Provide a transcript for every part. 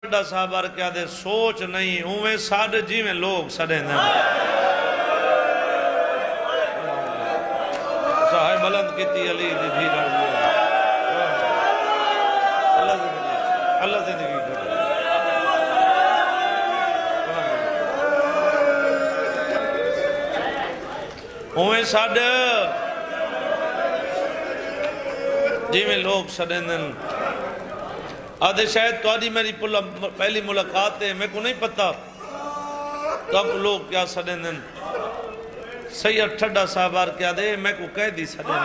ٹھڈا صاحب کیا دے سوچ نہیں اویں ساڑھ جی میں لوگ سڑیں دیں صاحب بلند کیتی علی دی بھی رضی اللہ زندگی کرے اویں ساڑھ جی میں لوگ سڑیں دیں آدھے شاید تو آدھی میری پہلی ملاقات ہے میں کو نہیں پتا تب لوگ کیا سڑیں دیں سید ٹھڈا صاحب کیا دے میں کو کہہ دی سڑیں دیں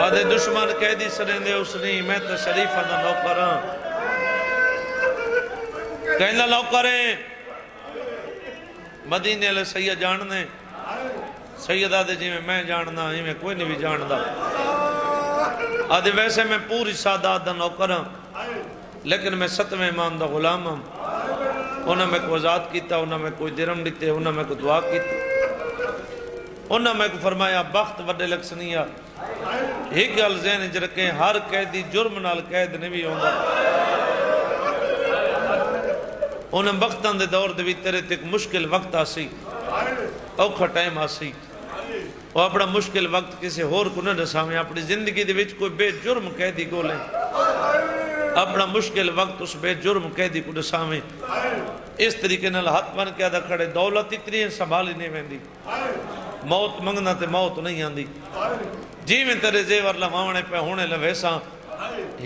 آدھے دشمن کہہ دی سڑیں دے اس نہیں میں تو شریفہ دا نوکراں کہنا نوکریں مدینے لے سید جاننے سید آدھے جی میں جاننا ہی میں کوئی نہیں بھی جاندا آدھے ویسے میں پوری سادات دا نوکر ہوں لیکن میں 7ویں امام دا غلام ہوں انہوں میں کو آزاد کیتا انہوں میں کوئی درم دیتے انہوں میں کو دعا کیتا انہوں میں کو فرمایا بخت وڈے لکسنیا ایک گل ذہن وچ رکھیں ہر قیدی جرم نال قید نہیں بھی ہوندا انہوں بختان دے دور دے بھی تیرے تک مشکل وقت آسی اوکھا ٹائم آسی وہ اپنا مشکل وقت کسی اور کو نہ دساویں اپنی زندگی دے وچ کوئی بے جرم قیدی کو لیں اپنا مشکل وقت اس بے جرم قیدی کو دساویں اس طریقے نال ہاتھ بن کے آدھا کھڑے دولت اتنی سنبھالی نہیں ویندی موت منگنا تے موت نہیں آندی جی میں تیرے زیور لماونے پہ ہونے لویساں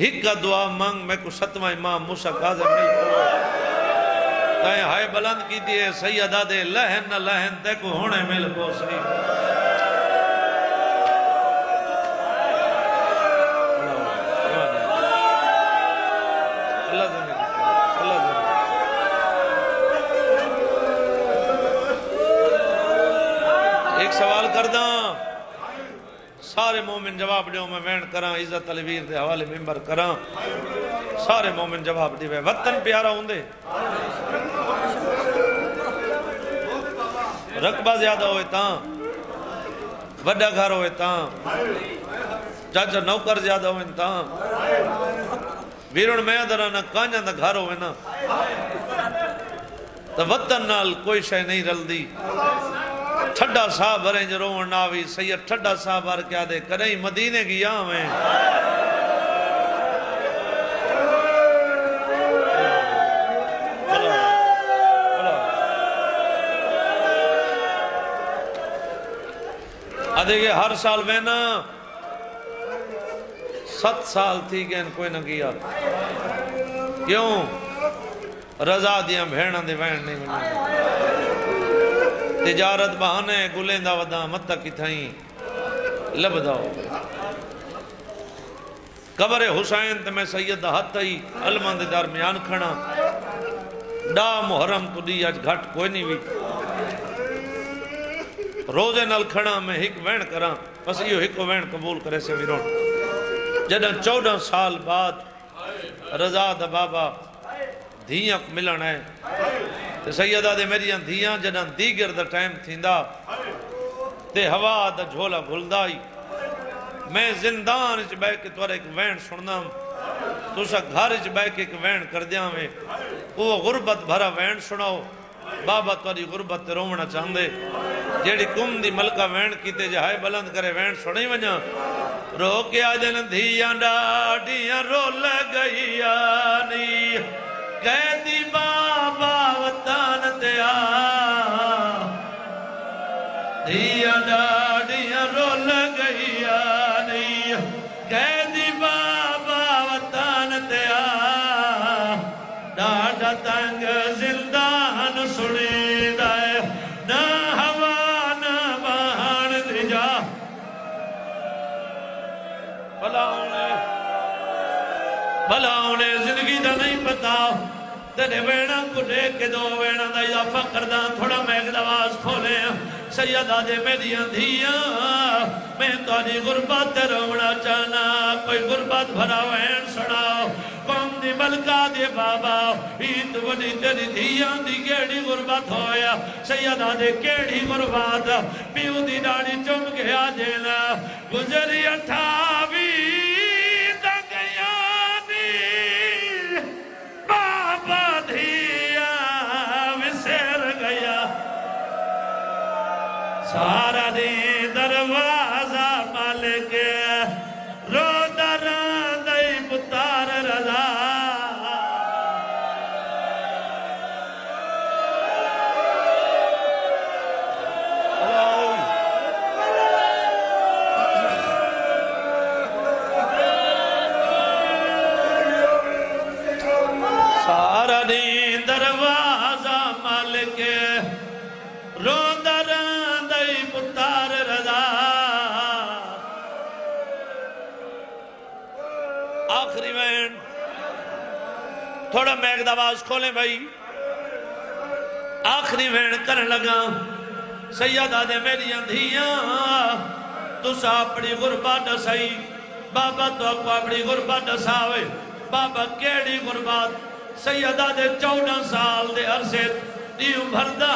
ہک کا دعا مانگ میں کو 7واں امام موسیٰ کاظم مل کو تائیں ہائے بلند کی دیئے سیدہ دے لہن نہ لہن تے کو ہونے مل کو سی اللہ زندگی اللہ زندگی ایک سوال کرداں سارے مومن جواب دیوں میں وین کراں عزت علویر دے حوالے ممبر کراں سارے مومن جواب دیوے وطن پیارا ہوں دے رقبہ زیادہ ہوئے تاں وڈا گھر ہوئے تاں چاچا نوکر زیادہ ہوئے تاں ویرون میں درانا کانجا دا گھر ہوئے نا تو وطن نال کوئی شے نہیں رل دی ٹھڈا صاحب رنج روڑ ناوی سید ٹھڈا صاحب کیا دے کریں مدینے گیا میں آدھے کہ ہر سال میں نا 7 سال تھی گئے کوئی نہ کیا کیوں رضا دیاں بھیڑاں دے وین نہیں ملے تجارت بہانے گلیں دا ودا متہ کی تھائیں لب داؤ قبر حسین تے میں سید دا ہاتھ ہی علمان دے درمیان کھڑا ڈا محرم تو دی آج گھٹ کوئی نہیں بھی روزے نال کھڑا میں ہک وین کراں بس یہ ہک وین قبول کرے سے ویرون جدہ 14 سال بعد رضا دا بابا دھیاں ملن ہے تے سیدہ دے میریاں دھیاں جدہ دیگر دا ٹائم تھیندا تے ہوا دا جھولا گھلدائی میں زندان اچ بے کے توڑا ایک وین سننا تو سا گھر اچ بے کے ایک وین کر دیاں میں وہ غربت بھرا وین سناؤ بابا توڑی غربت رومنا چاندے جیڑی کم دی ملکہ وین کیتے جہائے بلند کرے وین سنائی ونجا رو کے آجن دھیاں ڈاڑیاں رو لگئی آنی قیدی بابا وطن دیا دھیاں ڈاڑیاں رو لگئی آنی قیدی بابا وطن دیا ڈاڑا تنگ زندان سنی دائے نہ ہوا نہ بہان دجا بھلا انہیں زندگی دا نہیں پتا تیرے وینا کو دیکھ کے دو وینا دا اضافہ کرداں تھوڑا میں ایک دواز کھولے سیدہ دے میریاں دھیاں میں تو آنی غربت رونا چاہنا کوئی غربت بھرا وین سناؤ قوم دی ملکہ دے بابا ایت وڈی تیری دھیاں دی کیڑی غربت ہویا سیدہ دے کیڑی غربت پیو دی ڈاڑی چم گیا جینا گزری 28 سارا دین دروازہ مالک رو دران دئی پتار رضا سارا دین دروازہ مالک رو دران دئی پتار رضا آخری وین تھوڑا میک دواز کھولیں بھائی آخری وین کرن لگا سیدہ دے میری اندھیاں تو سا اپنی غربت سائی بابا تو اکو اپنی غربت ساوے بابا کیڑی غربت سیدہ دے 14 سال دے عرصے دیو بھردہ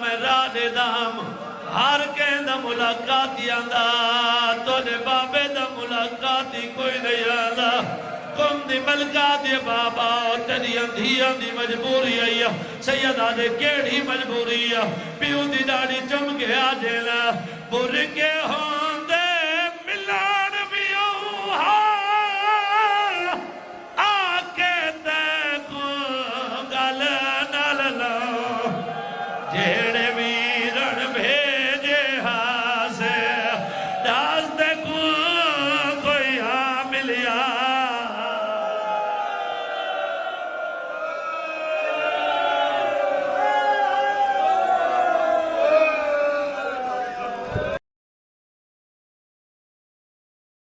میں راڈے دام ہر کہیں دا ملاقاتی آندہ تو نے بابے دا ملاقاتی کوئی نہیں آندہ کم دی ملکاتی بابا تیری اندھیاں دی مجبوری آئی سیدہ دے کیڑی مجبوری پیو دی ڈاڑی چم کے آجینا بر کے ہوندے ملا